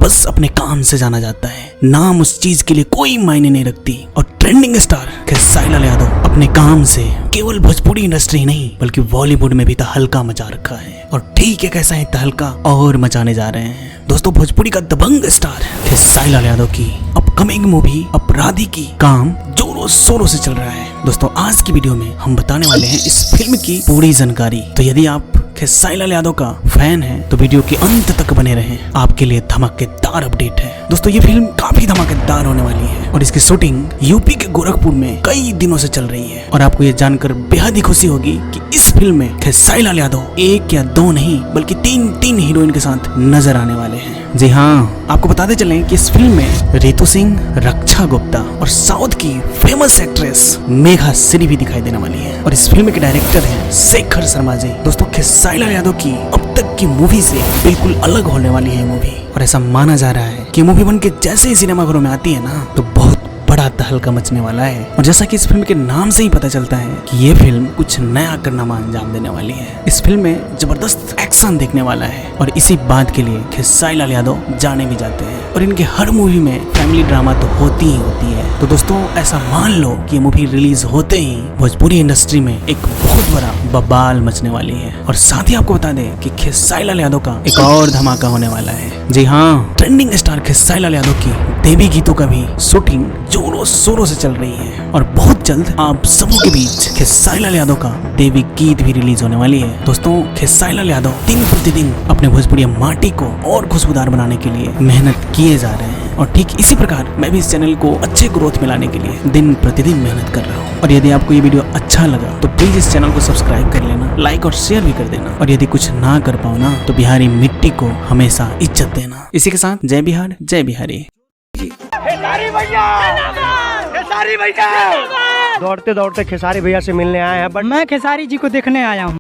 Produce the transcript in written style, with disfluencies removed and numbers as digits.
बस अपने काम से जाना जाता है, नाम उस चीज के लिए कोई मायने नहीं रखती। और ट्रेंडिंग स्टार खेसारी लाल यादव अपने काम से केवल भोजपुरी इंडस्ट्री नहीं बल्कि बॉलीवुड में भी तहलका मचा रखा है। और ठीक है, कैसा है तहलका और मचाने जा रहे हैं दोस्तों। भोजपुरी का दबंग स्टार खेसारी लाल यादव की अपकमिंग मूवी अपराधी की काम जोरों शोरों से चल रहा है। दोस्तों आज की वीडियो में हम बताने वाले हैं इस फिल्म की पूरी जानकारी। तो यदि आप खेसारी लाल यादव का फैन है तो वीडियो के अंत तक बने रहें, आपके लिए धमाकेदार अपडेट है। दोस्तों ये फिल्म काफी धमाकेदार होने वाली है और इसकी शूटिंग यूपी के गोरखपुर में कई दिनों से चल रही है। और आपको ये जानकर बेहद ही खुशी होगी कि इस फिल्म में खेसारी लाल यादव एक या दो नहीं बल्कि तीन हीरोइन के साथ नजर आने वाले हैं। जी हाँ, आपको बताते चलें कि इस फिल्म में रितु सिंह, रक्षा गुप्ता और साउथ की फेमस एक्ट्रेस मेघा श्री भी दिखाई देने वाली है। और इस फिल्म के डायरेक्टर हैं शेखर शर्मा जी। दोस्तों खेसारी लाल यादव की अब तक की मूवी से बिल्कुल अलग होने वाली है मूवी। और ऐसा माना जा रहा है कि मूवी बन के जैसे ही सिनेमाघरों में आती है ना तो बहुत बड़ा तहलका मचने वाला है। और जैसा कि इस फिल्म के नाम से ही पता चलता है कि ये फिल्म कुछ नया कारनामा अंजाम देने वाली है। इस फिल्म में जबरदस्त एक्शन देखने वाला है और इसी बात के लिए खेसारी लाल यादव जाने भी जाते हैं। और इनके हर मूवी में फैमिली ड्रामा तो होती ही होती है। तो दोस्तों ऐसा मान लो कि ये मूवी रिलीज होते ही भोजपुरी इंडस्ट्री में एक बहुत बड़ा बवाल मचने वाली है। और साथ ही आपको बता दें कि खेसारी लाल यादव का एक और धमाका होने वाला है। जी हाँ, ट्रेंडिंग स्टार खेसारी लाल यादव की देवी गीतों का भी शूटिंग जोरों शोरों से चल रही है। और बहुत जल्द आप सबों के बीच खेसारी लाल यादव का देवी गीत भी रिलीज होने वाली है। दोस्तों खेसारी लाल यादव दिन प्रतिदिन अपने भोजपुरी माटी को और खुशबूदार बनाने के लिए मेहनत किए जा रहे हैं। और ठीक इसी प्रकार मैं भी इस चैनल को अच्छे ग्रोथ में लाने के लिए दिन प्रतिदिन मेहनत कर रहा हूँ। और यदि आपको ये वीडियो अच्छा लगा तो प्लीज इस चैनल को सब्सक्राइब कर लेना, लाइक और शेयर भी कर देना। और यदि कुछ ना कर पाओ ना तो बिहारी मिट्टी को हमेशा इज्जत देना। इसी के साथ जय बिहार, जय बिहारी। खेसारी भैया, खेसारी भैया, दौड़ते दौड़ते खेसारी भैया से मिलने आए हैं। बट मैं खेसारी जी को देखने आया हूँ।